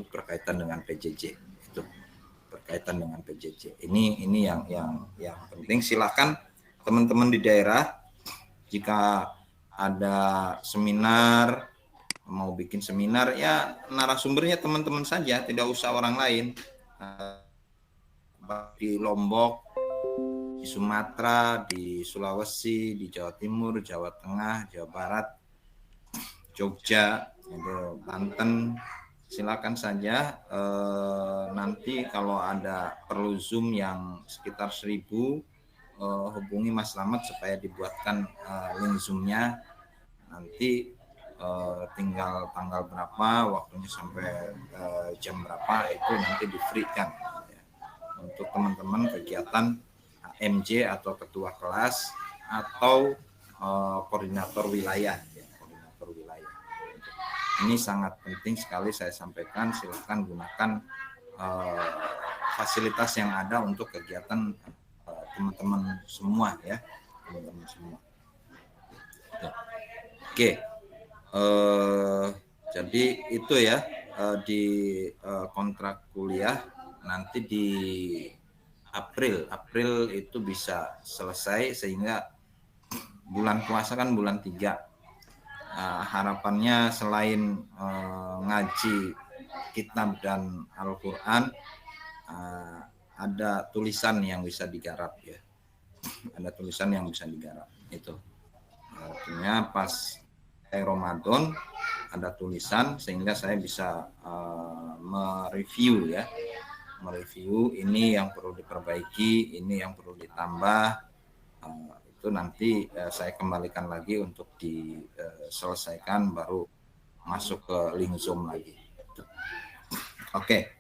berkaitan dengan PJJ. Itu berkaitan dengan PJJ. Ini yang penting. Silakan teman-teman di daerah, jika ada seminar, mau bikin seminar, ya narasumbernya teman-teman saja, tidak usah orang lain. Di Lombok, di Sumatera, di Sulawesi, di Jawa Timur, Jawa Tengah, Jawa Barat, Jogja, Banten, silakan saja. Nanti kalau ada perlu Zoom yang sekitar 1000, hubungi Mas Slamet supaya dibuatkan link Zoom-nya. Nanti tinggal tanggal berapa, waktunya sampai jam berapa, itu nanti di-free-kan ya, untuk teman-teman kegiatan MJ atau ketua kelas atau koordinator wilayah ya, koordinator wilayah. Ini sangat penting sekali saya sampaikan. Silakan gunakan fasilitas yang ada untuk kegiatan teman-teman semua ya, teman-teman semua. Oke, jadi itu ya, di kontrak kuliah nanti di April itu bisa selesai, sehingga bulan puasa kan bulan 3. Harapannya selain ngaji kitab dan Al-Quran, ada tulisan yang bisa digarap ya, ada tulisan yang bisa digarap. Itu artinya pas Ramadan ada tulisan, sehingga saya bisa mereview ya, mereview ini yang perlu diperbaiki, ini yang perlu ditambah. Itu nanti saya kembalikan lagi untuk diselesaikan, baru masuk ke link Zoom lagi. Oke.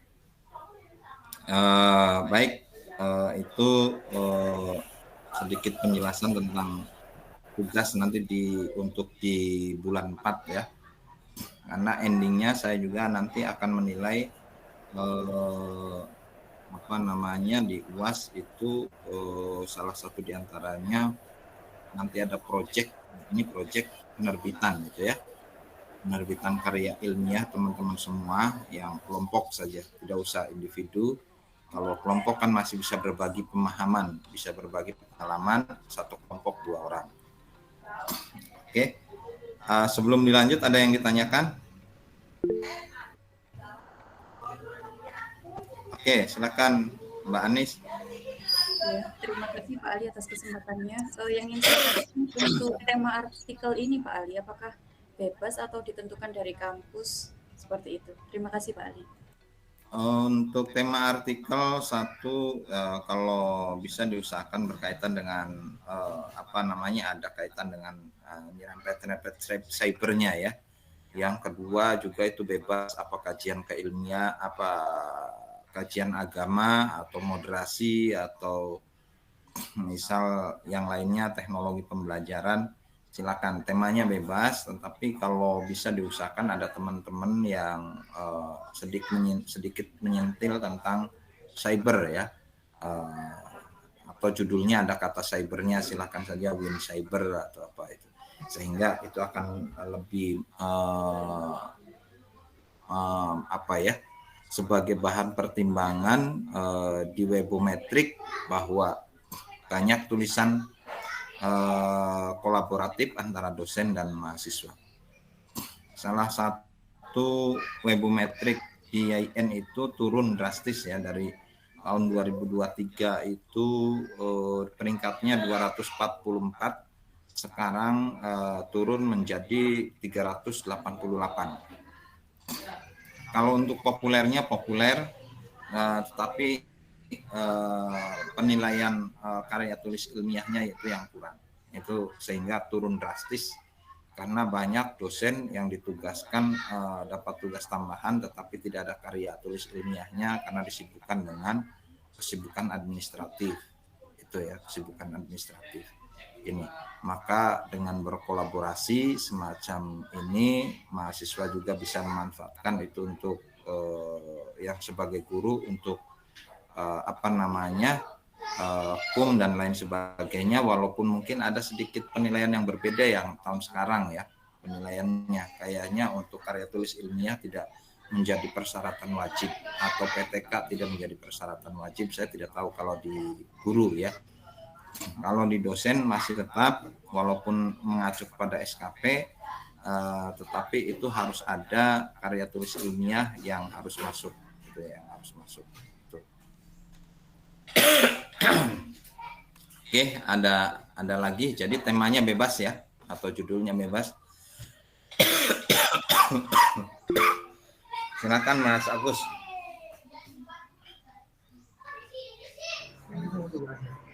Baik, itu sedikit penjelasan tentang tugas nanti untuk di bulan 4 ya. Karena endingnya saya juga nanti akan menilai di UAS itu, salah satu diantaranya nanti ada proyek penerbitan gitu ya, penerbitan karya ilmiah teman-teman semua yang kelompok saja, tidak usah individu. Kalau kelompok kan masih bisa berbagi pemahaman, bisa berbagi pengalaman, satu kelompok 2 orang. Oke. Sebelum dilanjut, ada yang ditanyakan? Oke, silakan Mbak Anis. Ya, terima kasih Pak Ali atas kesempatannya. Yang ingin saya tanyakan untuk tema artikel ini Pak Ali, apakah bebas atau ditentukan dari kampus seperti itu? Terima kasih Pak Ali. Untuk tema artikel satu, kalau bisa diusahakan berkaitan dengan ada kaitan dengan nyerempet cybernya ya. Yang kedua juga itu bebas, apa kajian keilmiah, apa kajian agama atau moderasi, atau misal yang lainnya teknologi pembelajaran, silakan, temanya bebas. Tetapi kalau bisa diusahakan ada teman-teman yang sedikit menyentil tentang cyber ya, atau judulnya ada kata cybernya, silakan saja Win Cyber atau apa itu, sehingga itu akan lebih sebagai bahan pertimbangan di Webometrik, bahwa banyak tulisan kolaboratif antara dosen dan mahasiswa. Salah satu Webometrik di IAIN itu turun drastis ya, dari tahun 2023 itu peringkatnya 244, sekarang turun menjadi 388. Kalau untuk populernya populer, tetapi penilaian karya tulis ilmiahnya itu yang kurang. Itu sehingga turun drastis, karena banyak dosen yang ditugaskan dapat tugas tambahan tetapi tidak ada karya tulis ilmiahnya karena disibukkan dengan kesibukan administratif. Itu ya, kesibukan administratif ini. Maka dengan berkolaborasi semacam ini, mahasiswa juga bisa memanfaatkan itu untuk yang sebagai guru untuk hukum dan lain sebagainya, walaupun mungkin ada sedikit penilaian yang berbeda yang tahun sekarang ya, penilaiannya kayaknya untuk karya tulis ilmiah tidak menjadi persyaratan wajib atau PTK tidak menjadi persyaratan wajib. Saya tidak tahu kalau di guru ya. Kalau di dosen masih tetap walaupun mengacu kepada SKP, tetapi itu harus ada karya tulis ilmiah yang harus masuk, gitu ya, yang harus masuk. Gitu. Oke, ada lagi. Jadi temanya bebas ya, atau judulnya bebas. Silakan Mas Agus.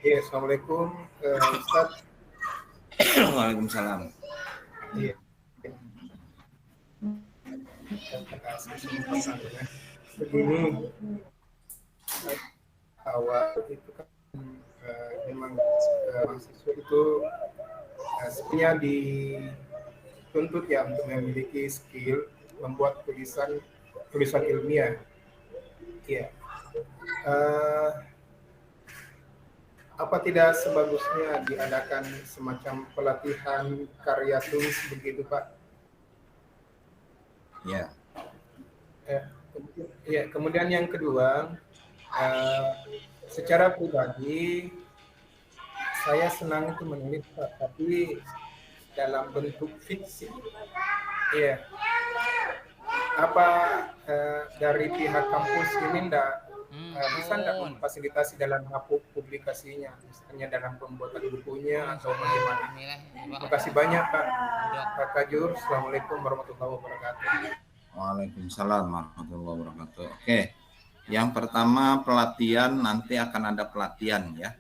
Ya, Assalamualaikum Ustaz. Waalaikumsalam. Iya. Terima kasih pesannya. Begini, awal itu kan memang mahasiswa itu sebenarnya dituntut ya untuk memiliki skill membuat tulisan ilmiah. Iya. Apa tidak sebagusnya diadakan semacam pelatihan karya tulis begitu, Pak? Ya. Kemudian yang kedua, secara pribadi saya senang itu menulis, Pak, tapi dalam bentuk fiksi. Iya. Apa dari pihak kampus ini bisa nggak memfasilitasi dalam publikasinya, misalnya dalam pembuatan bukunya atau bagaimana? Terima kasih banyak, Pak. Pak Kajur. Assalamualaikum warahmatullahi wabarakatuh. Waalaikumsalam warahmatullahi wabarakatuh. Oke, yang pertama pelatihan, nanti akan ada pelatihan ya.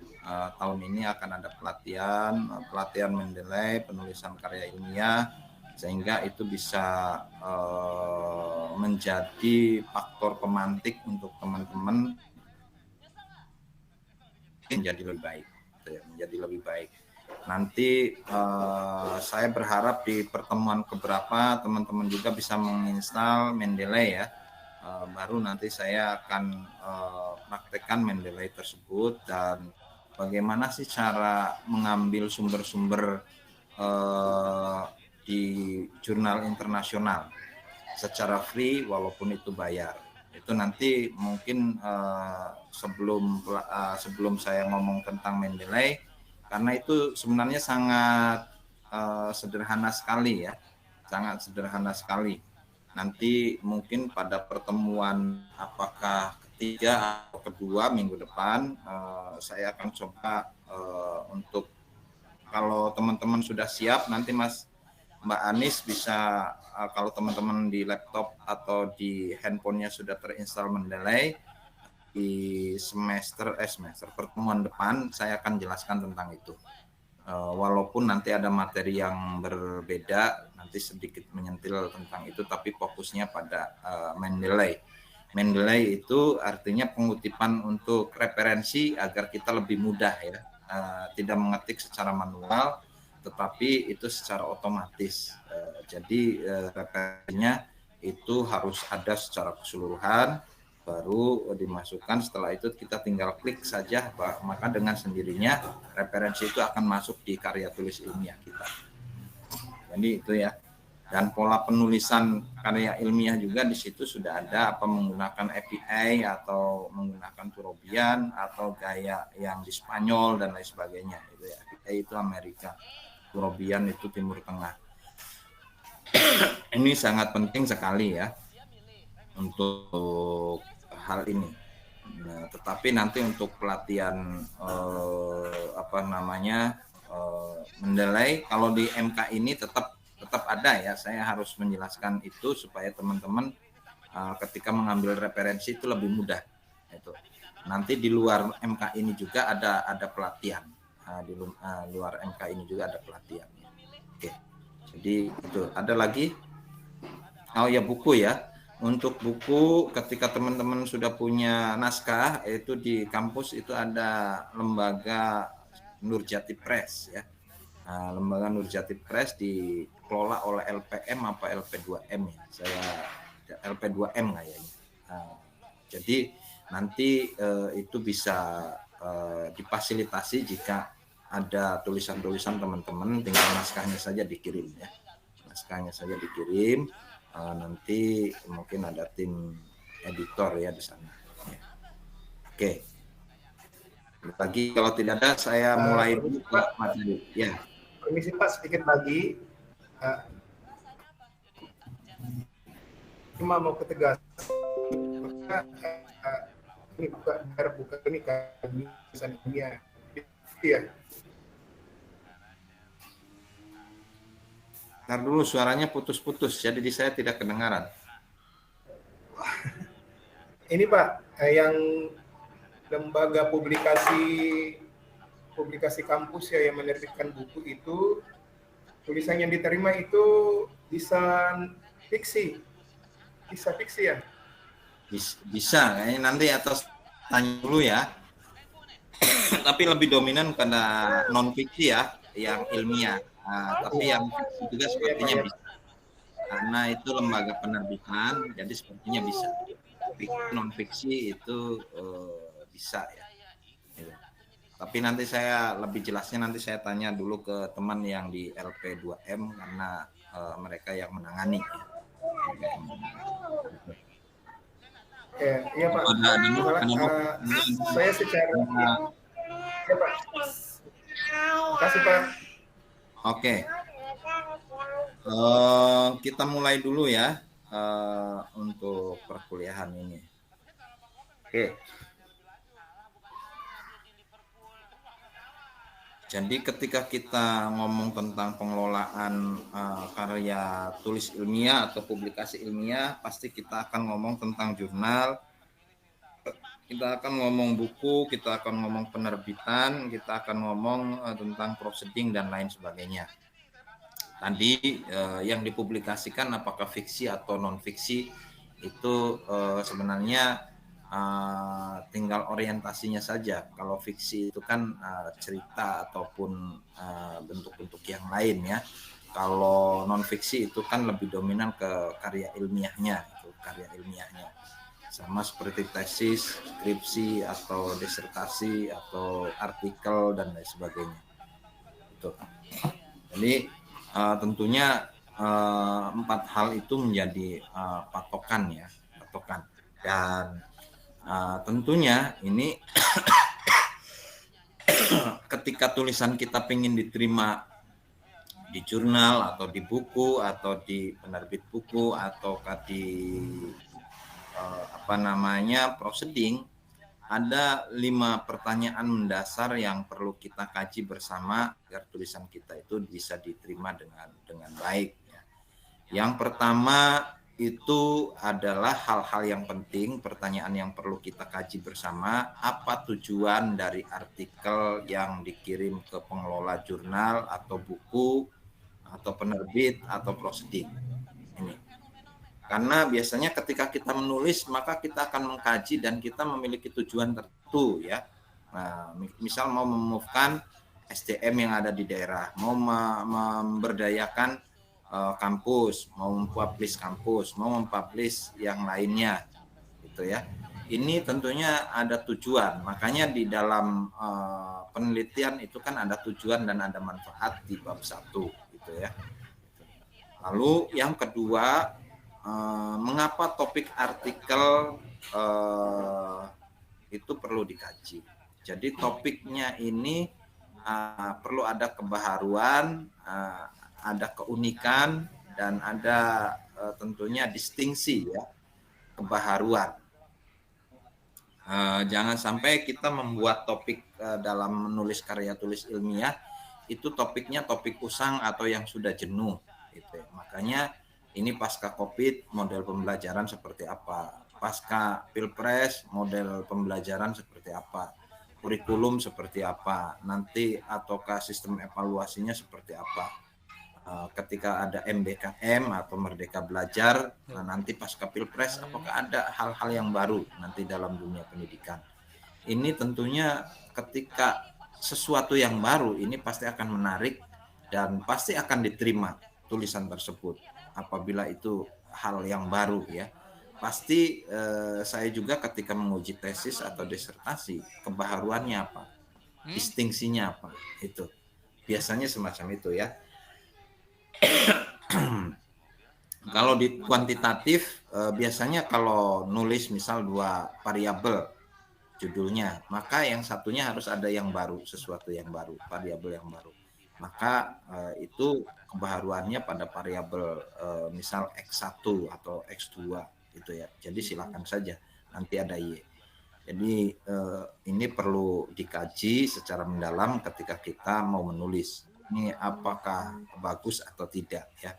Tahun ini akan ada pelatihan Mendeley, penulisan karya ilmiah, sehingga itu bisa menjadi faktor pemantik untuk teman-teman menjadi lebih baik, menjadi lebih baik. Nanti saya berharap di pertemuan keberapa teman-teman juga bisa menginstal Mendeley ya. Baru nanti saya akan praktekkan Mendeley tersebut dan bagaimana sih cara mengambil sumber-sumber di jurnal internasional secara free walaupun itu bayar. Itu nanti mungkin sebelum saya ngomong tentang Mendeley, karena itu sebenarnya sangat sederhana sekali ya, sangat sederhana sekali. Nanti mungkin pada pertemuan apakah ketiga atau kedua minggu depan saya akan coba untuk, kalau teman-teman sudah siap nanti Mbak Anis bisa, kalau teman-teman di laptop atau di handphonenya sudah terinstall Mendeley, di semester pertemuan depan saya akan jelaskan tentang itu. Walaupun nanti ada materi yang berbeda, nanti sedikit menyentil tentang itu, tapi fokusnya pada Mendeley. Mendeley itu artinya pengutipan untuk referensi agar kita lebih mudah ya, tidak mengetik secara manual, tetapi itu secara otomatis. Jadi referensinya itu harus ada secara keseluruhan, baru dimasukkan. Setelah itu kita tinggal klik saja, maka dengan sendirinya referensi itu akan masuk di karya tulis ilmiah kita. Jadi itu ya. Dan pola penulisan karya ilmiah juga di situ sudah ada, apa menggunakan API atau menggunakan Turobian atau gaya yang di Spanyol dan lain sebagainya. Itu ya. API itu Amerika, Turobian itu Timur Tengah. Ini sangat penting sekali ya untuk hal ini. Nah, tetapi nanti untuk pelatihan Mendeley, kalau di MK ini tetap ada ya. Saya harus menjelaskan itu supaya teman-teman ketika mengambil referensi itu lebih mudah. Itu. Nanti di luar MK ini juga ada pelatihan. Di luar MK ini juga ada pelatihan. Oke. Jadi itu. Ada lagi? Oh ya, buku ya. Untuk buku, ketika teman-teman sudah punya naskah, itu di kampus itu ada lembaga Nurjati Press ya. Nah, lembaga Nurjati Press dikelola oleh LPM apa LP2M ya. Saya LP2M kayaknya. Nah, jadi nanti itu bisa difasilitasi jika ada tulisan-tulisan teman-teman, tinggal naskahnya saja dikirim ya. Naskahnya saja dikirim. nanti mungkin ada tim editor ya di sana. Ya. Oke. Lagi kalau tidak ada saya mulai dulu ke materi. Ya. Permisi Pak, sedikit lagi. Cuma mau ketegasan. Ini bukan ini kan ilmiah. Iya. Ntar dulu suaranya putus-putus, jadi saya tidak kedengaran. Ini Pak, yang lembaga publikasi kampus ya yang menerbitkan buku itu, tulisan yang diterima itu bisa fiksi ya? Bisa, kayaknya nanti atas tanya dulu ya. Tapi lebih dominan karena non fiksi ya, yang ilmiah. Tapi yang fiksi juga sepertinya bisa. Karena itu lembaga penerbitan, jadi sepertinya bisa. Non fiksi itu bisa ya. Tapi nanti saya lebih jelasnya nanti saya tanya dulu ke teman yang di LP2M karena mereka yang menangani. Iya Pak. Saya secara ya Pak. Terima kasih Pak. Oke. Kita mulai dulu ya untuk perkuliahan ini. Oke. Jadi ketika kita ngomong tentang pengelolaan karya tulis ilmiah atau publikasi ilmiah, pasti kita akan ngomong tentang jurnal, kita akan ngomong buku, kita akan ngomong penerbitan, kita akan ngomong tentang proceeding dan lain sebagainya. Tadi yang dipublikasikan apakah fiksi atau non fiksi itu sebenarnya tinggal orientasinya saja. Kalau fiksi itu kan cerita ataupun bentuk-bentuk yang lain ya. Kalau non fiksi itu kan lebih dominan ke karya ilmiahnya, sama seperti tesis, skripsi atau disertasi atau artikel dan lain sebagainya. Itu. Jadi tentunya 4 hal itu menjadi patokan dan tentunya ini ketika tulisan kita ingin diterima di jurnal atau di buku atau di penerbit buku atau di proceeding, ada 5 pertanyaan mendasar yang perlu kita kaji bersama agar tulisan kita itu bisa diterima dengan baik ya. Yang pertama itu adalah hal-hal yang penting, pertanyaan yang perlu kita kaji bersama, apa tujuan dari artikel yang dikirim ke pengelola jurnal atau buku atau penerbit atau proceeding. Ini. Karena biasanya ketika kita menulis maka kita akan mengkaji dan kita memiliki tujuan tertentu ya. Nah, misal mau memufkan SDM yang ada di daerah, mau memberdayakan kampus, mau mempublish kampus, mau mempublish yang lainnya, gitu ya. Ini tentunya ada tujuan. Makanya di dalam penelitian itu kan ada tujuan dan ada manfaat di bab 1, gitu ya. Lalu yang kedua, mengapa topik artikel itu perlu dikaji. Jadi topiknya ini perlu ada kebaharuan, ada keunikan dan ada tentunya distingsi ya, kebaharuan. Jangan sampai kita membuat topik dalam menulis karya tulis ilmiah itu topiknya topik usang atau yang sudah jenuh gitu. Makanya ini pasca Covid model pembelajaran seperti apa, pasca Pilpres model pembelajaran seperti apa, kurikulum seperti apa, nanti ataukah sistem evaluasinya seperti apa. Ketika ada MBKM atau Merdeka Belajar, nah nanti pasca Pilpres apakah ada hal-hal yang baru nanti dalam dunia pendidikan. Ini tentunya ketika sesuatu yang baru ini pasti akan menarik dan pasti akan diterima tulisan tersebut apabila itu hal yang baru ya. Pasti saya juga ketika menguji tesis atau disertasi, kebaharuannya apa, distingsinya apa, itu biasanya semacam itu ya. Kalau di kuantitatif biasanya kalau nulis misal 2 variabel judulnya, maka yang satunya harus ada yang baru, sesuatu yang baru, variabel yang baru. Maka itu kebaharuannya pada variabel misal X1 atau X2 gitu ya. Jadi silakan saja, nanti ada Y. Jadi ini perlu dikaji secara mendalam ketika kita mau menulis. Ini apakah bagus atau tidak ya.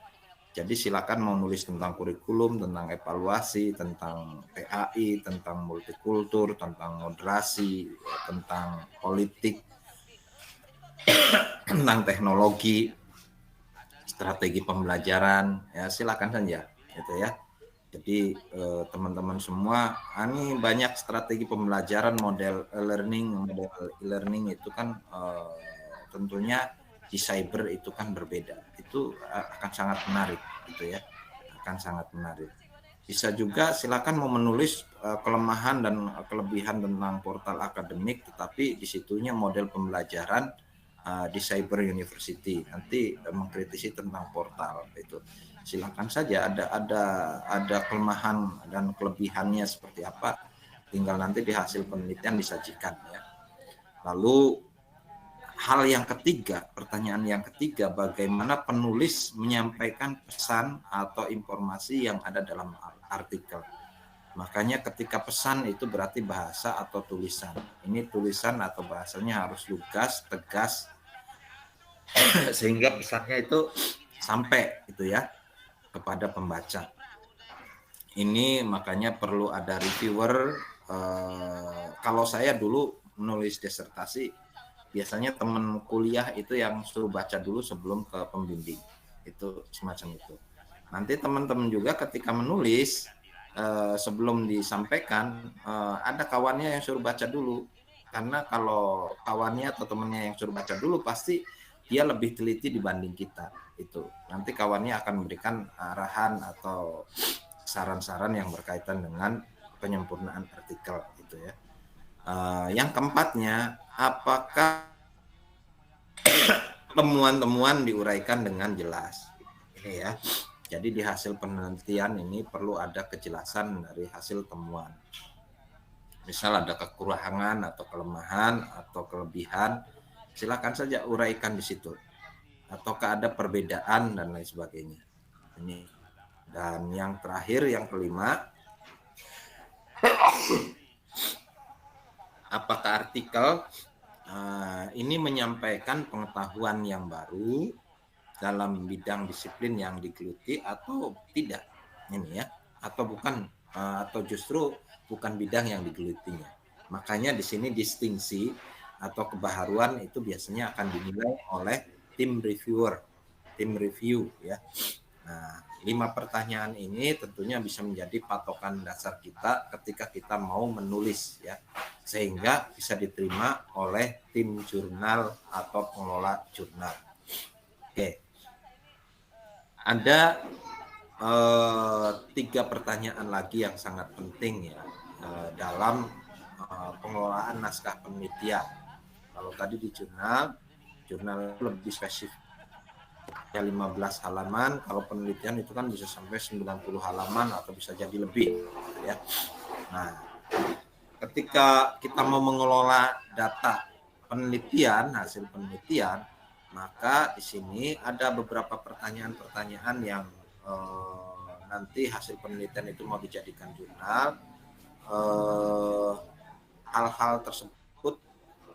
Jadi silakan mau nulis tentang kurikulum, tentang evaluasi, tentang PAI, tentang multikultur, tentang moderasi, tentang politik, tentang teknologi, strategi pembelajaran, ya silakan saja, gitu ya. Jadi teman-teman semua, ini banyak strategi pembelajaran, model e-learning itu kan tentunya di cyber itu kan berbeda. Itu akan sangat menarik, gitu ya. Akan sangat menarik. Bisa juga silakan mau menulis kelemahan dan kelebihan tentang portal akademik, tetapi di situnya model pembelajaran di Cyber University. Nanti mengkritisi tentang portal itu. Silakan saja, ada kelemahan dan kelebihannya seperti apa, tinggal nanti di hasil penelitian disajikan ya. Lalu hal yang ketiga, pertanyaan yang ketiga, bagaimana penulis menyampaikan pesan atau informasi yang ada dalam artikel. Makanya ketika pesan itu berarti bahasa atau tulisan. Ini tulisan atau bahasanya harus lugas, tegas, sehingga pesannya itu sampai gitu ya kepada pembaca. Ini makanya perlu ada reviewer. Kalau saya dulu menulis disertasi, biasanya teman kuliah itu yang suruh baca dulu sebelum ke pembimbing. Itu semacam itu. Nanti teman-teman juga ketika menulis, sebelum disampaikan, ada kawannya yang suruh baca dulu. Karena kalau kawannya atau temannya yang suruh baca dulu, pasti dia lebih teliti dibanding kita. Itu nanti kawannya akan memberikan arahan atau saran-saran yang berkaitan dengan penyempurnaan artikel gitu ya. Yang keempatnya, apakah temuan-temuan diuraikan dengan jelas? Ini ya. Jadi di hasil penelitian ini perlu ada kejelasan dari hasil temuan. Misal ada kekurangan atau kelemahan atau kelebihan, silakan saja uraikan di situ. Ataukah ada perbedaan dan lain sebagainya. Ini. Dan yang terakhir, yang kelima, apakah artikel ini menyampaikan pengetahuan yang baru dalam bidang disiplin yang digeluti atau tidak, ini ya, atau bukan, atau justru bukan bidang yang digelutinya. Makanya di sini distingsi atau kebaharuan itu biasanya akan dinilai oleh tim reviewer, tim review ya. Nah, 5 pertanyaan ini tentunya bisa menjadi patokan dasar kita ketika kita mau menulis ya, sehingga bisa diterima oleh tim jurnal atau pengelola jurnal. Oke. Ada 3 pertanyaan lagi yang sangat penting ya dalam pengelolaan naskah penelitian. Kalau tadi di jurnal lebih spesifik ya 15 halaman, kalau penelitian itu kan bisa sampai 90 halaman atau bisa jadi lebih ya. Nah, ketika kita mau mengelola data penelitian, hasil penelitian, maka di sini ada beberapa pertanyaan-pertanyaan yang nanti hasil penelitian itu mau dijadikan jurnal. Hal-hal tersebut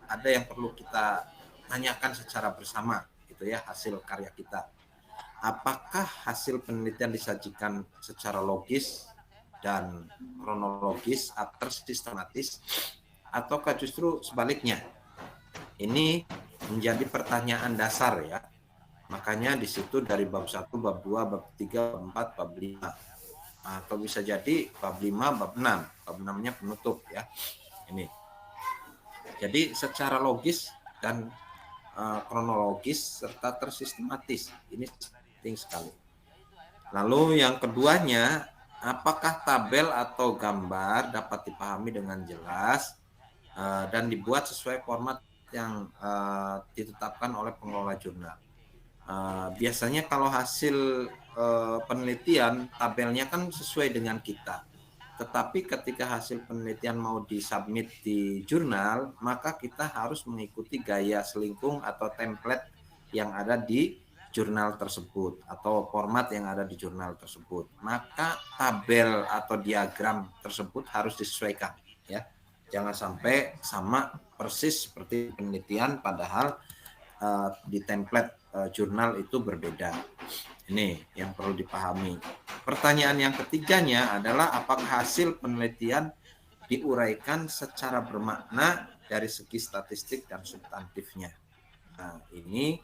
ada yang perlu kita tanyakan secara bersama gitu ya, hasil karya kita. Apakah hasil penelitian disajikan secara logis dan kronologis atau sistematis, ataukah justru sebaliknya? Ini menjadi pertanyaan dasar ya. Makanya di situ dari bab 1, bab 2, bab 3, bab 4, bab 5. Atau bisa jadi bab 5, bab 6. Bab 6-nya penutup ya. Ini. Jadi secara logis dan kronologis serta tersistematis. Ini penting sekali. Lalu yang keduanya, apakah tabel atau gambar dapat dipahami dengan jelas dan dibuat sesuai format yang ditetapkan oleh pengelola jurnal. Biasanya kalau hasil penelitian tabelnya kan sesuai dengan kita. Tetapi ketika hasil penelitian mau disubmit di jurnal, maka kita harus mengikuti gaya selingkung atau template yang ada di jurnal tersebut atau format yang ada di jurnal tersebut. Maka tabel atau diagram tersebut harus disesuaikan, ya. Jangan sampai sama persis seperti penelitian padahal di template jurnal itu berbeda. Ini yang perlu dipahami. Pertanyaan yang ketiganya adalah apakah hasil penelitian diuraikan secara bermakna dari segi statistik dan substantifnya. Nah, ini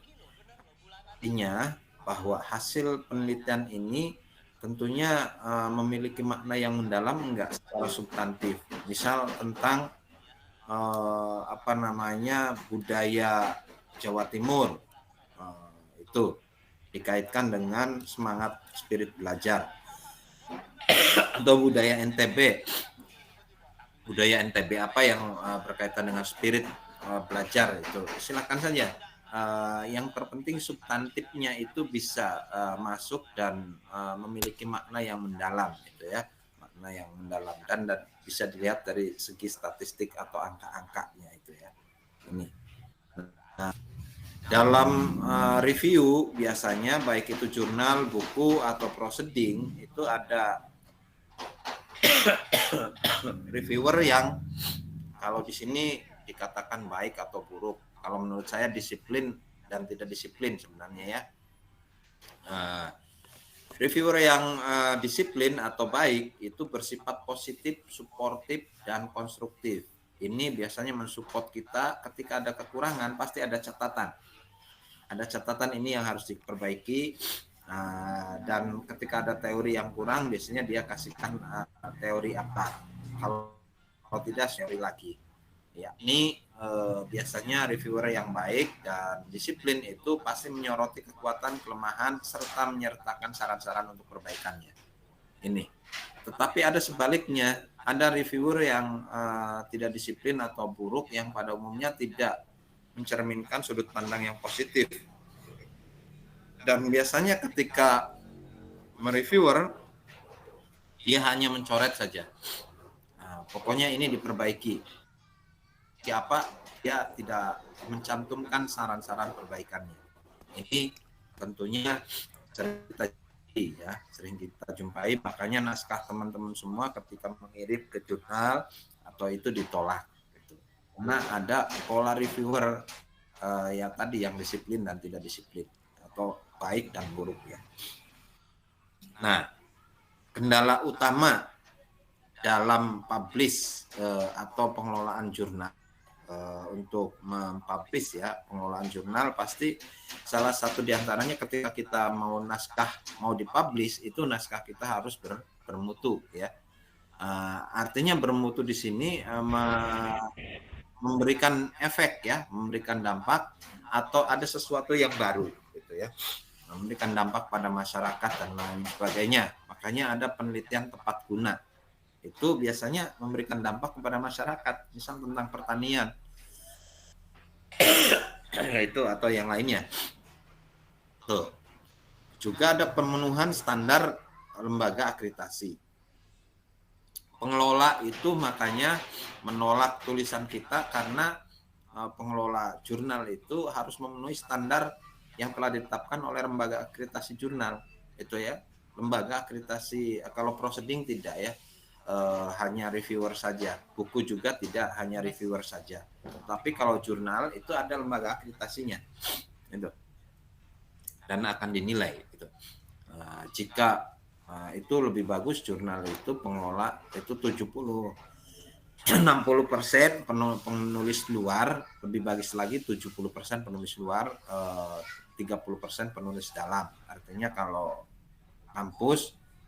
artinya bahwa hasil penelitian ini tentunya memiliki makna yang mendalam enggak secara substantif. Misal tentang budaya Jawa Timur, itu dikaitkan dengan semangat spirit belajar, atau budaya NTB apa yang berkaitan dengan spirit belajar, itu silakan saja. Yang terpenting substantifnya itu bisa masuk dan memiliki makna yang mendalam, gitu ya, makna yang mendalam dan bisa dilihat dari segi statistik atau angka-angkanya itu ya. Ini. Nah, dalam review biasanya baik itu jurnal, buku atau proceeding itu ada reviewer yang kalau di sini dikatakan baik atau buruk. Kalau menurut saya disiplin dan tidak disiplin sebenarnya ya. Reviewer yang disiplin atau baik itu bersifat positif, suportif, dan konstruktif. Ini biasanya mensupport kita ketika ada kekurangan, pasti ada catatan. Ada catatan ini yang harus diperbaiki, dan ketika ada teori yang kurang, biasanya dia kasihkan teori apa. Kalau tidak, teori lagi. Ya, ini biasanya reviewer yang baik dan disiplin itu pasti menyoroti kekuatan, kelemahan, serta menyertakan saran-saran untuk perbaikannya. Ini. Tetapi ada sebaliknya, ada reviewer yang tidak disiplin atau buruk yang pada umumnya tidak mencerminkan sudut pandang yang positif. Dan biasanya ketika mereviewer, dia hanya mencoret saja. Pokoknya ini diperbaiki. Siapa dia tidak mencantumkan saran-saran perbaikannya. Ini tentunya sering kita jumpai. Makanya naskah teman-teman semua ketika mengirim ke jurnal atau itu ditolak. Karena ada pola reviewer yang tadi yang disiplin dan tidak disiplin atau baik dan buruk ya. Nah, kendala utama dalam publish atau pengelolaan jurnal, untuk mempublish ya, pengelolaan jurnal pasti salah satu diantaranya ketika kita mau dipublish itu naskah kita harus bermutu ya. Artinya bermutu di sini memberikan efek ya, memberikan dampak atau ada sesuatu yang baru gitu ya, memberikan dampak pada masyarakat dan lain sebagainya. Makanya ada penelitian tepat guna, itu biasanya memberikan dampak kepada masyarakat, misal tentang pertanian itu atau yang lainnya. Tuh. Juga ada pemenuhan standar lembaga akreditasi. Pengelola itu makanya menolak tulisan kita karena pengelola jurnal itu harus memenuhi standar yang telah ditetapkan oleh lembaga akreditasi jurnal itu ya. Lembaga akreditasi kalau proceeding tidak ya, hanya reviewer saja. Buku juga tidak, hanya reviewer saja. Tapi kalau jurnal itu ada lembaga akreditasinya itu dan akan dinilai gitu. Jika itu lebih bagus jurnal itu pengelola itu 60% penulis luar, lebih bagus lagi 70% penulis luar, 30% penulis dalam. Artinya kalau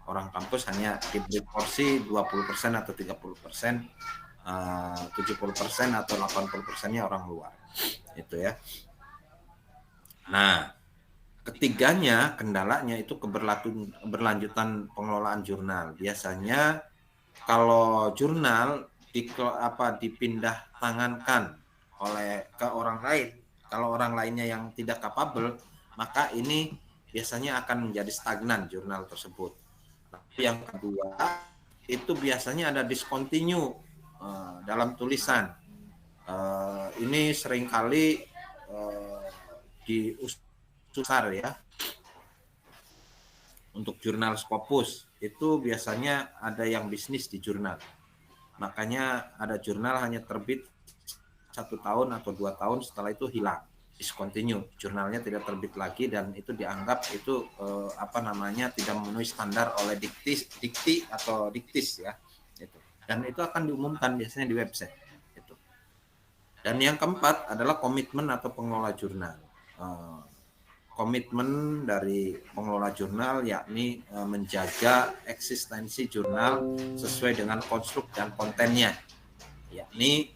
orang kampus hanya diberi porsi 20% atau 30%, 70% atau 80%-nya orang luar. Itu ya. Nah, ketiganya kendalanya itu keberlanjutan pengelolaan jurnal. Biasanya kalau jurnal dipindah tangankan ke orang lain, kalau orang lainnya yang tidak capable, maka ini biasanya akan menjadi stagnan jurnal tersebut. Yang kedua, itu biasanya ada discontinue dalam tulisan. Ini seringkali diusar ya. Untuk jurnal Scopus itu biasanya ada yang bisnis di jurnal. Makanya ada jurnal hanya terbit 1 tahun atau 2 tahun, setelah itu hilang, discontinue, jurnalnya tidak terbit lagi, dan itu dianggap itu tidak memenuhi standar oleh dikti atau diktis ya. Itu. Dan itu akan diumumkan biasanya di website. Itu. Dan yang keempat adalah komitmen atau pengelola jurnal. Komitmen dari pengelola jurnal yakni menjaga eksistensi jurnal sesuai dengan konstruk dan kontennya, yakni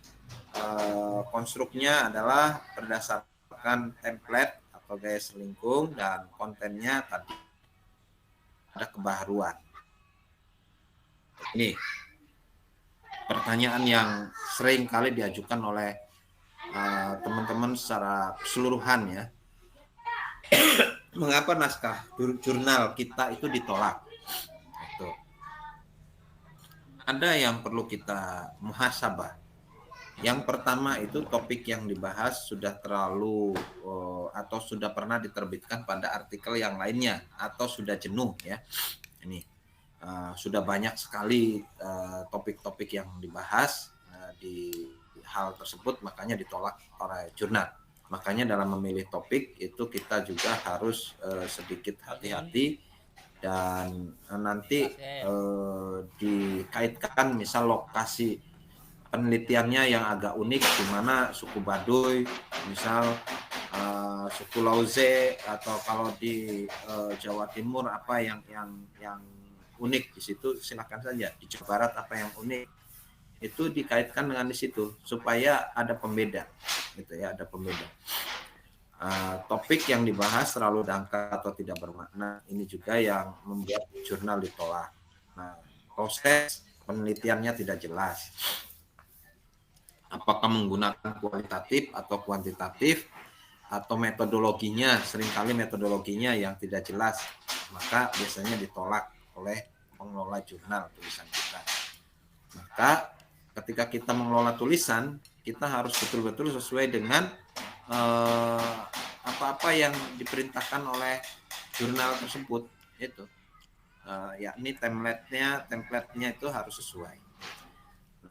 konstruknya adalah berdasarkan template atau gaya selingkung, dan kontennya tadi ada kebaharuan. Ini pertanyaan yang sering kali diajukan oleh teman-teman secara keseluruhan ya. Mengapa naskah jurnal kita itu ditolak? Itu. Ada yang perlu kita muhasabah. Yang pertama itu topik yang dibahas sudah terlalu atau sudah pernah diterbitkan pada artikel yang lainnya, atau sudah jenuh ya. Ini sudah banyak sekali topik-topik yang dibahas di hal tersebut, makanya ditolak oleh jurnal. Makanya dalam memilih topik itu kita juga harus sedikit hati-hati, dan nanti dikaitkan misal lokasi penelitiannya yang agak unik, di mana suku Baduy, misal suku Lauze, atau kalau di Jawa Timur apa yang unik di situ, silakan saja. Di Jawa Barat apa yang unik, itu dikaitkan dengan di situ supaya ada pembeda, gitu ya, ada pembeda. Topik yang dibahas terlalu dangkal atau tidak bermakna, ini juga yang membuat jurnal ditolak. Nah, proses penelitiannya tidak jelas. Apakah menggunakan kualitatif atau kuantitatif, atau metodologinya, seringkali metodologinya yang tidak jelas, maka biasanya ditolak oleh pengelola jurnal tulisan kita. Maka ketika kita mengelola tulisan, kita harus betul-betul sesuai dengan apa-apa yang diperintahkan oleh jurnal tersebut, itu yakni template-nya itu harus sesuai.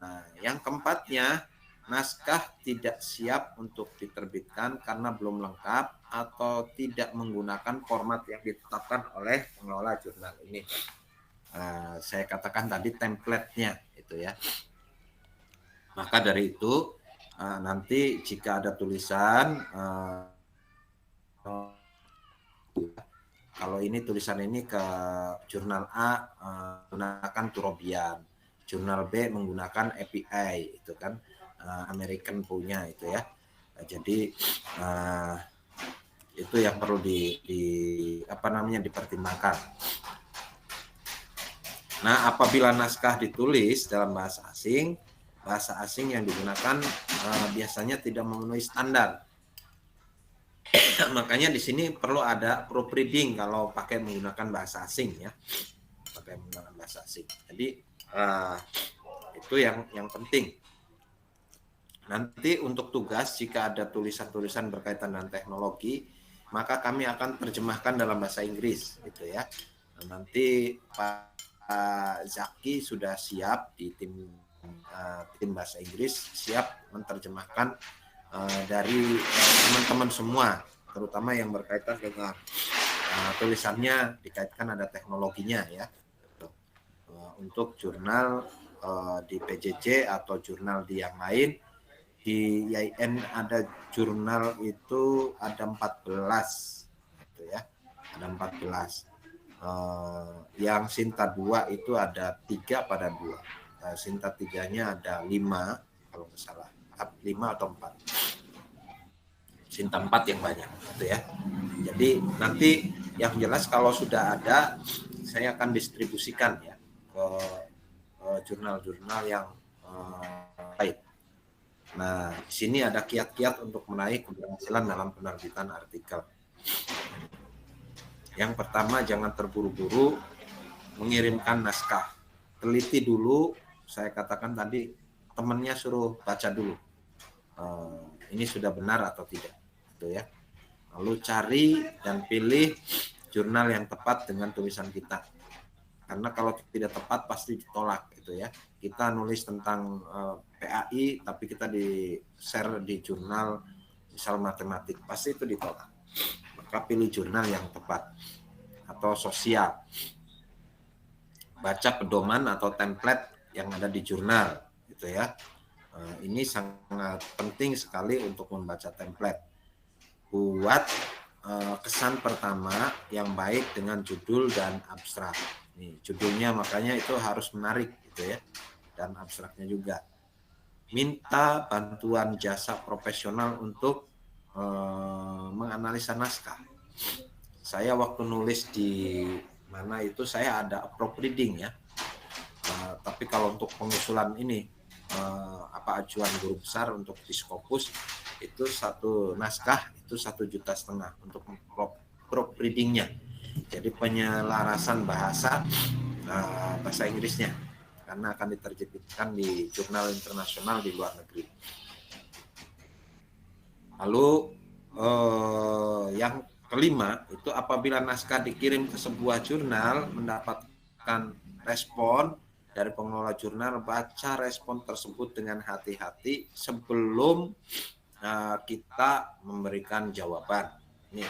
Nah, yang keempatnya, naskah tidak siap untuk diterbitkan karena belum lengkap atau tidak menggunakan format yang ditetapkan oleh pengelola jurnal ini. Saya katakan tadi template-nya itu ya. Maka dari itu nanti jika ada tulisan kalau ini tulisan ini ke jurnal A menggunakan Turobian, jurnal B menggunakan API, itu kan American punya itu ya. Jadi itu yang perlu dipertimbangkan. Nah, apabila naskah ditulis dalam bahasa asing yang digunakan biasanya tidak memenuhi standar. Makanya di sini perlu ada proofreading kalau pakai menggunakan bahasa asing ya, Jadi itu yang penting. Nanti untuk tugas, jika ada tulisan-tulisan berkaitan dengan teknologi, maka kami akan terjemahkan dalam bahasa Inggris, gitu ya. Nanti Pak Zaki sudah siap di tim bahasa Inggris, siap menerjemahkan dari teman-teman semua, terutama yang berkaitan dengan tulisannya dikaitkan ada teknologinya ya. Untuk jurnal di PJJ atau jurnal di yang lain, di IAIN ada jurnal itu ada 14 gitu ya, ada 14. Yang Sinta 2 itu ada 3 pada 2. Sinta 3-nya ada 5 kalau nggak salah, 5 atau 4. Sinta 4 yang banyak gitu ya. Jadi nanti yang jelas kalau sudah ada, saya akan distribusikan ya ke jurnal-jurnal yang baik. Nah, di sini ada kiat-kiat untuk meraih keberhasilan dalam penerbitan artikel. Yang pertama, jangan terburu-buru mengirimkan naskah. Teliti dulu, saya katakan tadi, temannya suruh baca dulu. Ini sudah benar atau tidak, gitu ya. Lalu cari dan pilih jurnal yang tepat dengan tulisan kita. Karena kalau tidak tepat pasti ditolak, gitu ya. Kita nulis tentang PAI, tapi kita di share di jurnal misal matematik, pasti itu ditolak. Maka pilih jurnal yang tepat atau sosial. Baca pedoman atau template yang ada di jurnal, gitu ya. Ini sangat penting sekali untuk membaca template. Buat kesan pertama yang baik dengan judul dan abstrak. Nih, judulnya makanya itu harus menarik, gitu ya, dan abstraknya juga. Minta bantuan jasa profesional untuk menganalisa naskah. Saya waktu nulis di mana itu saya ada proofreading ya. Tapi kalau untuk pengusulan ini ajuan guru besar untuk di Scopus itu satu naskah itu 1,5 juta untuk proofreadingnya. Jadi penyelarasan bahasa Inggrisnya karena akan diterbitkan di jurnal internasional di luar negeri. Lalu yang kelima itu apabila naskah dikirim ke sebuah jurnal mendapatkan respon dari pengelola jurnal, baca respon tersebut dengan hati-hati sebelum kita memberikan jawaban. Nih,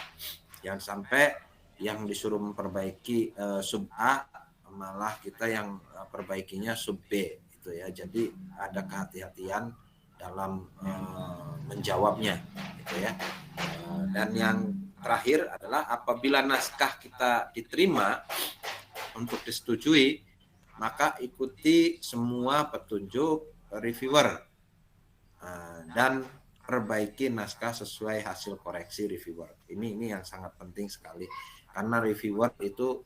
jangan sampai yang disuruh memperbaiki sub A malah kita yang perbaikinya sub B, gitu ya. Jadi ada kehati-hatian dalam menjawabnya, gitu ya. Dan yang terakhir adalah apabila naskah kita diterima untuk disetujui, maka ikuti semua petunjuk reviewer dan perbaiki naskah sesuai hasil koreksi reviewer. Ini yang sangat penting sekali karena reviewer itu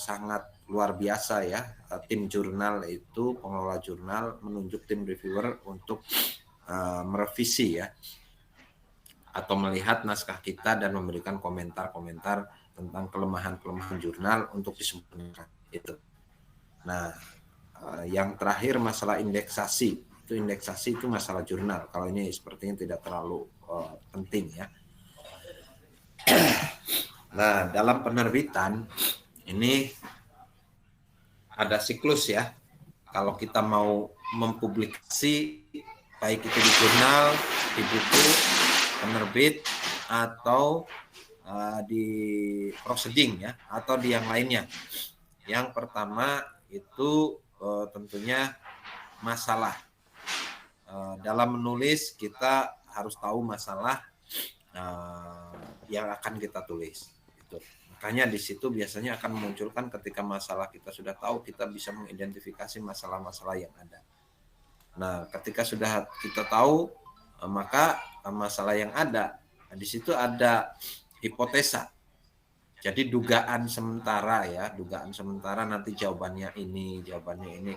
sangat luar biasa ya. Tim jurnal itu, pengelola jurnal menunjuk tim reviewer untuk merevisi ya atau melihat naskah kita dan memberikan komentar-komentar tentang kelemahan-kelemahan jurnal untuk disempurnakan itu. Nah, yang terakhir masalah indeksasi. Indeksasi itu masalah jurnal. Kalau ini sepertinya tidak terlalu penting ya. Nah, dalam penerbitan ini ada siklus ya. Kalau kita mau mempublikasi baik itu di jurnal, di buku, penerbit atau di proceeding ya, atau di yang lainnya. Yang pertama itu tentunya masalah. Dalam menulis kita harus tahu masalah yang akan kita tulis. Gitu. Makanya di situ biasanya akan memunculkan ketika masalah kita sudah tahu, kita bisa mengidentifikasi masalah-masalah yang ada. Nah, ketika sudah kita tahu, maka masalah yang ada, di situ ada hipotesa. Jadi dugaan sementara ya, dugaan sementara nanti jawabannya ini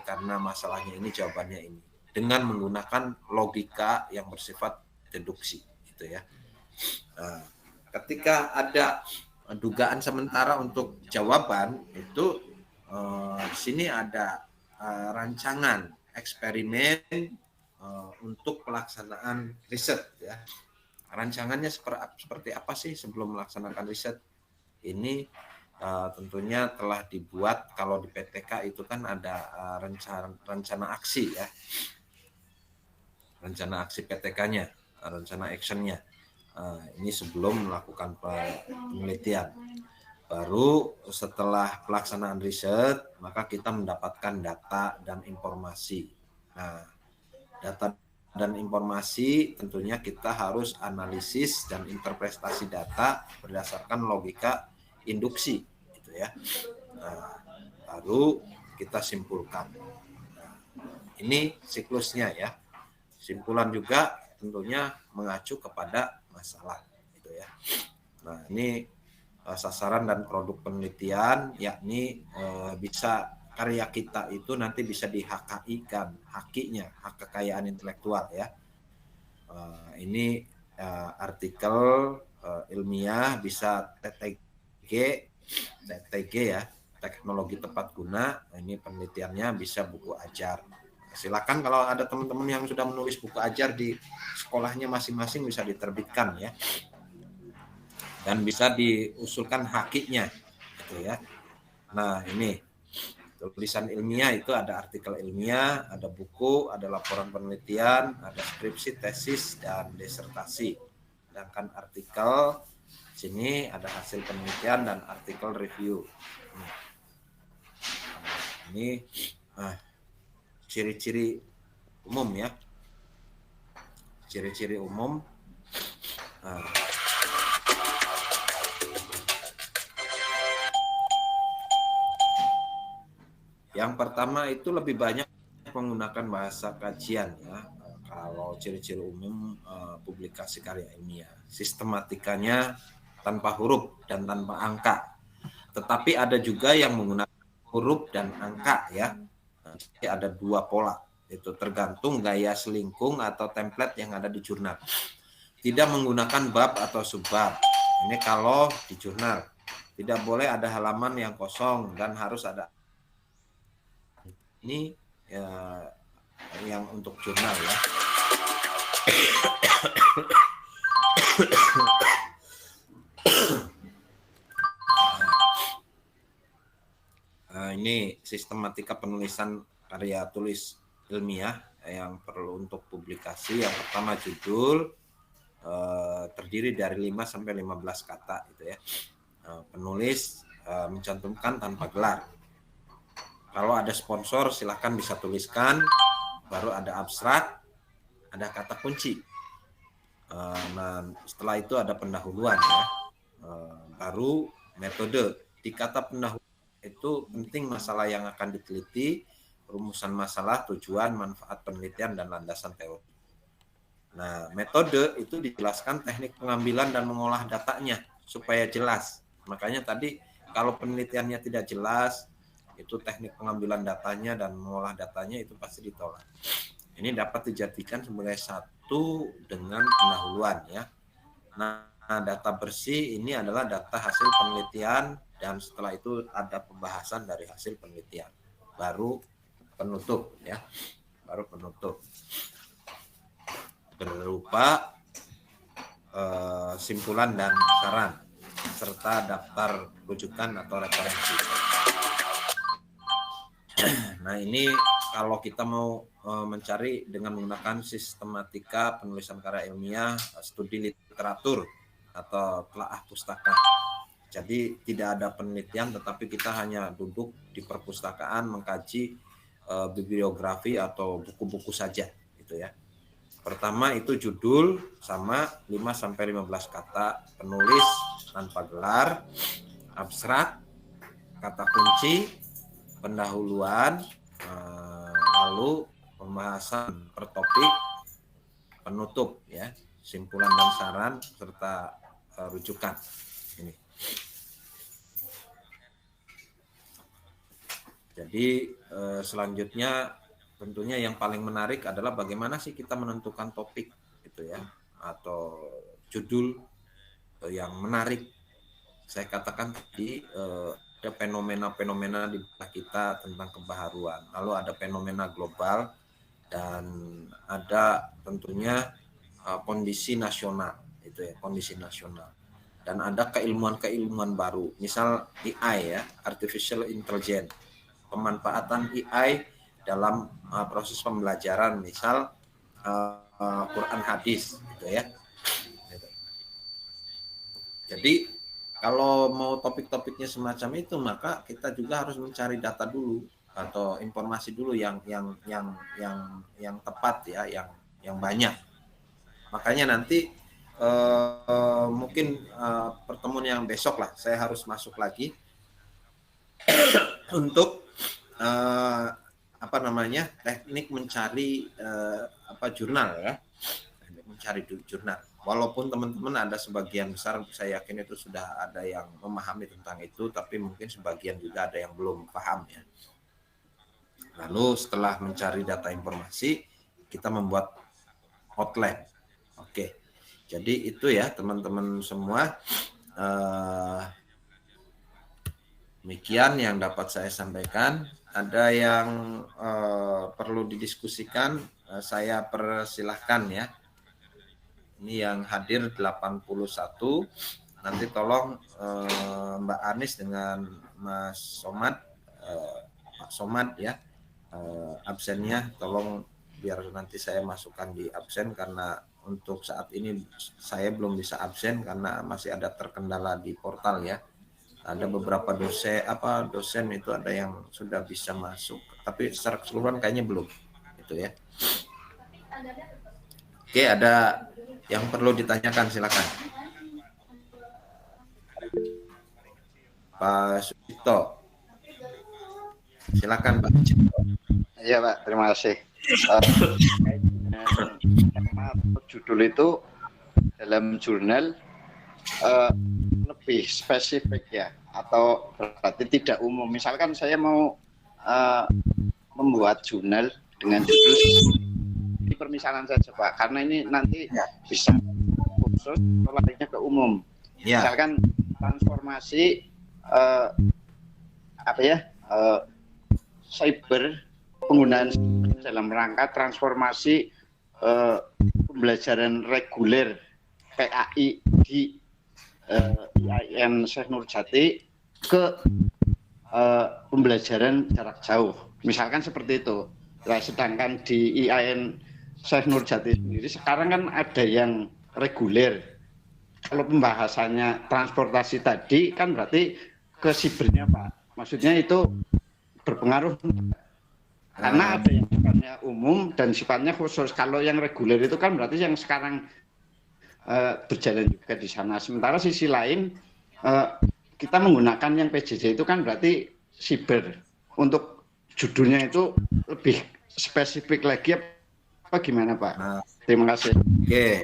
karena masalahnya ini jawabannya ini. Dengan menggunakan logika yang bersifat deduksi, gitu ya. Nah, ketika ada dugaan sementara untuk jawaban itu di sini ada rancangan eksperimen untuk pelaksanaan riset ya. Rancangannya seperti apa sih sebelum melaksanakan riset? Ini tentunya telah dibuat. Kalau di PTK itu kan ada rencana aksi ya. Rencana aksi PTK-nya, rencana action-nya. Ini sebelum melakukan penelitian. Baru setelah pelaksanaan riset, maka kita mendapatkan data dan informasi. Nah, data dan informasi tentunya kita harus analisis dan interpretasi data berdasarkan logika induksi, gitu ya. Nah, baru kita simpulkan. Nah, ini siklusnya ya. Simpulan juga tentunya mengacu kepada masalah, gitu ya. Nah, ini sasaran dan produk penelitian, yakni bisa karya kita itu nanti bisa di-HKI-kan, hakinya, hak kekayaan intelektual ya. Ini artikel ilmiah bisa TTG ya, teknologi tepat guna. Ini penelitiannya bisa buku ajar. Silakan kalau ada teman-teman yang sudah menulis buku ajar di sekolahnya masing-masing bisa diterbitkan ya, dan bisa diusulkan hakiknya gitu ya. Nah ini tulisan ilmiah itu ada artikel ilmiah, ada buku, ada laporan penelitian, ada skripsi, tesis, dan disertasi. Sedangkan artikel sini ada hasil penelitian dan artikel review. Ini ciri-ciri umum ya. Ciri-ciri umum. Yang pertama itu lebih banyak menggunakan bahasa kajian ya. Kalau ciri-ciri umum publikasi karya ilmiah, sistematikanya tanpa huruf dan tanpa angka. Tetapi ada juga yang menggunakan huruf dan angka ya. Jadi ada dua pola, itu tergantung gaya selingkung atau template yang ada di jurnal. Tidak menggunakan bab atau subbab. Ini kalau di jurnal. Tidak boleh ada halaman yang kosong dan harus ada. Ini ya, yang untuk jurnal ya. Ini sistematika penulisan karya tulis ilmiah yang perlu untuk publikasi. Yang pertama judul, terdiri dari 5 sampai 15 kata itu ya. Penulis mencantumkan tanpa gelar. Kalau ada sponsor silahkan bisa tuliskan. Baru ada abstrak, ada kata kunci. Nah, setelah itu ada pendahuluan ya. Baru metode. Di kata pendahuluan itu penting masalah yang akan diteliti, rumusan masalah, tujuan, manfaat penelitian, dan landasan teori. Nah, metode itu dijelaskan teknik pengambilan dan mengolah datanya supaya jelas. Makanya tadi kalau penelitiannya tidak jelas, itu teknik pengambilan datanya dan mengolah datanya itu pasti ditolak. Ini dapat dijadikan sebagai satu dengan pendahuluan ya. Nah, data bersih ini adalah data hasil penelitian, dan setelah itu ada pembahasan dari hasil penelitian. Baru penutup ya. Baru penutup. Berupa simpulan dan saran serta daftar rujukan atau referensi. Nah, ini kalau kita mau mencari dengan menggunakan sistematika penulisan karya ilmiah, studi literatur atau telaah pustaka. Jadi tidak ada penelitian, tetapi kita hanya duduk di perpustakaan mengkaji bibliografi atau buku-buku saja gitu ya. Pertama itu judul sama 5 sampai 15 kata, penulis tanpa gelar, abstrak, kata kunci, pendahuluan, lalu pembahasan per topik, penutup ya, simpulan dan saran serta rujukan. Ini. Jadi selanjutnya tentunya yang paling menarik adalah bagaimana sih kita menentukan topik gitu ya, atau judul yang menarik. Saya katakan tadi ada fenomena-fenomena di kita tentang kebaharuan. Lalu ada fenomena global dan ada tentunya kondisi nasional itu ya, kondisi nasional. Dan ada keilmuan-keilmuan baru. Misal AI ya, artificial intelligence. Pemanfaatan AI dalam proses pembelajaran, misal Quran hadis gitu ya. Jadi kalau mau topik-topiknya semacam itu, maka kita juga harus mencari data dulu atau informasi dulu yang tepat ya, yang banyak. Makanya nanti mungkin pertemuan yang besok lah saya harus masuk lagi untuk teknik mencari jurnal ya, mencari jurnal. Walaupun teman-teman ada sebagian besar, saya yakin itu sudah ada yang memahami tentang itu, tapi mungkin sebagian juga ada yang belum paham ya. Lalu setelah mencari data informasi, kita membuat outline. Oke, jadi itu ya teman-teman semua. Demikian yang dapat saya sampaikan. Ada yang perlu didiskusikan, saya persilahkan ya. Ini yang hadir 81. Nanti tolong Mbak Anis dengan Mas Somad, Pak Somad ya, absennya tolong biar nanti saya masukkan di absen, karena untuk saat ini saya belum bisa absen karena masih ada terkendala di portal ya. Ada beberapa dosen itu ada yang sudah bisa masuk, tapi secara keseluruhan kayaknya belum itu ya. Oke, ada yang perlu ditanyakan, silakan. Pak Sucipto. Silakan Pak Sucipto. Iya Pak, terima kasih. Judul itu dalam jurnal lebih spesifik ya, atau berarti tidak umum. Misalkan saya mau membuat jurnal dengan judul di permisalan saja Pak, karena ini nanti bisa khusus atau larinya ke umum. Ya. Misalkan transformasi cyber, penggunaan dalam rangka transformasi pembelajaran reguler PAI di IAIN Syekh Nurjati ke pembelajaran jarak jauh, misalkan seperti itu. Nah, sedangkan di IAIN Syekh Nurjati sendiri sekarang kan ada yang reguler. Kalau pembahasannya transportasi tadi kan berarti ke sibernya Pak, maksudnya itu berpengaruh karena ada yang sifatnya umum dan sifatnya khusus. Kalau yang reguler itu kan berarti yang sekarang berjalan juga di sana. Sementara sisi lain kita menggunakan yang PJJ itu kan berarti siber. Untuk judulnya itu lebih spesifik lagi apa gimana Pak? Terima kasih. Oke,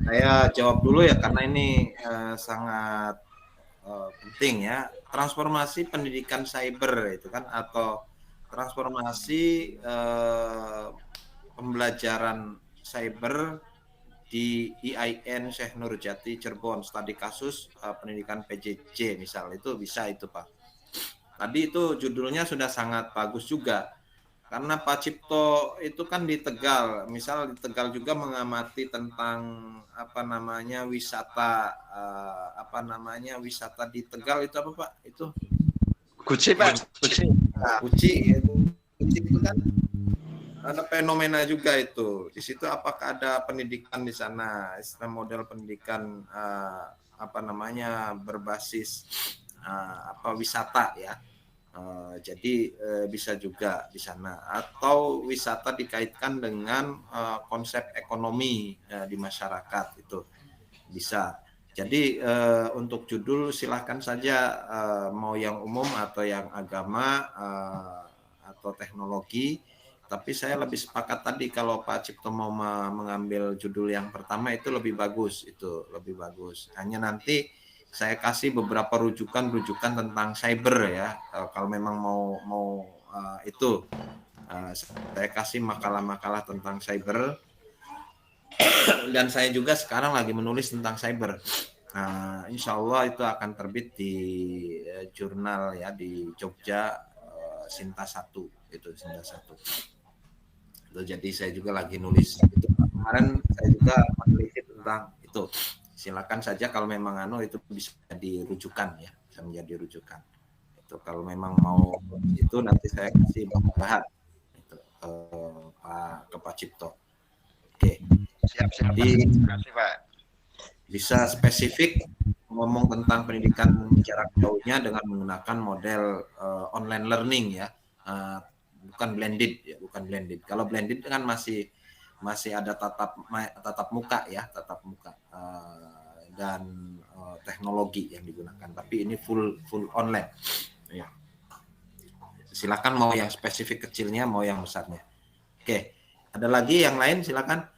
saya jawab dulu ya karena ini sangat penting ya. Transformasi pendidikan cyber itu kan, atau transformasi pembelajaran cyber di IAIN Syekh Nurjati Cirebon, studi kasus pendidikan PJJ misal, itu bisa itu Pak. Tadi itu judulnya sudah sangat bagus juga, karena Pak Cipto itu kan di Tegal, misal di Tegal juga mengamati tentang wisata wisata di Tegal itu apa Pak? Itu Guci Pak, Guci. Nah, Guci itu kan ada fenomena juga itu. Di situ apakah ada pendidikan di sana, istilah model pendidikan berbasis wisata ya. Jadi bisa juga di sana, atau wisata dikaitkan dengan konsep ekonomi di masyarakat, itu bisa. Jadi untuk judul silahkan saja, mau yang umum atau yang agama atau teknologi. Tapi saya lebih sepakat tadi kalau Pak Cipto mau mengambil judul yang pertama itu lebih bagus, Hanya nanti saya kasih beberapa rujukan tentang cyber ya. Kalau memang mau itu, saya kasih makalah-makalah tentang cyber. Dan saya juga sekarang lagi menulis tentang cyber. Nah, insya Allah itu akan terbit di jurnal ya di Jogja, Sinta 1 itu Sinta 1. Jadi saya juga lagi nulis itu. Kemarin saya juga meneliti tentang itu. Silakan saja kalau memang itu bisa dirujukan ya, bisa menjadi rujukan. Itu kalau memang mau itu nanti saya kasih bahan itu Pak Cipto. Oke. Siap. Terima kasih Pak. Bisa spesifik ngomong tentang pendidikan jarak jauhnya dengan menggunakan model online learning ya, bukan blended. Kalau blended kan masih ada tatap muka dan teknologi yang digunakan, tapi ini full online ya. Silakan mau yang spesifik kecilnya, mau yang besarnya. Oke, ada lagi yang lain, silakan.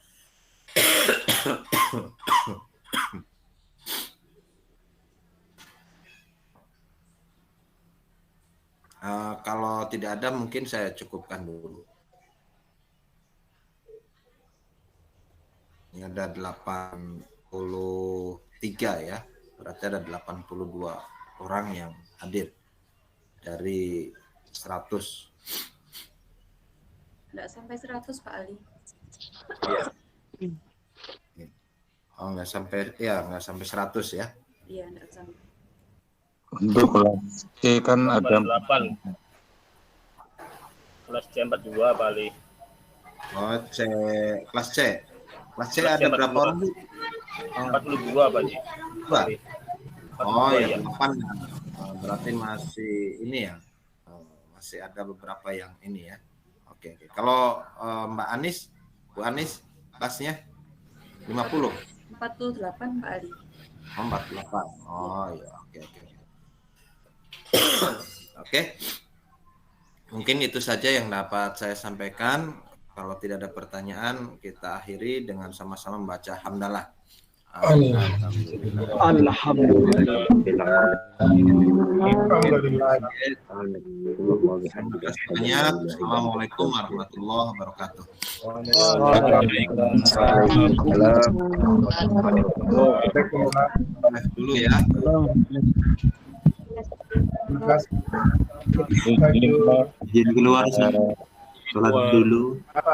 Kalau tidak ada mungkin saya cukupkan dulu. Ini ada 83 ya, berarti ada 82 orang yang hadir. dari 100. Enggak sampai 100 Pak Ali. Oh, nggak sampai 100 ya. Iya, enggak sampai. Untuk kelas C kan ada 8. Kelas C 42 Pak Ali. Oh, kelas C. Kelas C Kelas C ada berapa 42. orang? Bu? 42 Pak Ali. Dua. Oh, 42, ya 8. Berarti masih ini ya. Masih ada beberapa yang ini ya. Oke. Kalau Mbak Anis, Bu Anis, kelasnya 50. 48 Pak Ali. Oh, 48. Oh, ya. Oke. Oke. Mungkin itu saja yang dapat saya sampaikan. Kalau tidak ada pertanyaan, kita akhiri dengan sama-sama membaca hamdalah. Alhamdulillah. Assalamualaikum warahmatullahi wabarakatuh. Dulu ya. Terima kasih. izin keluar, sholat dulu.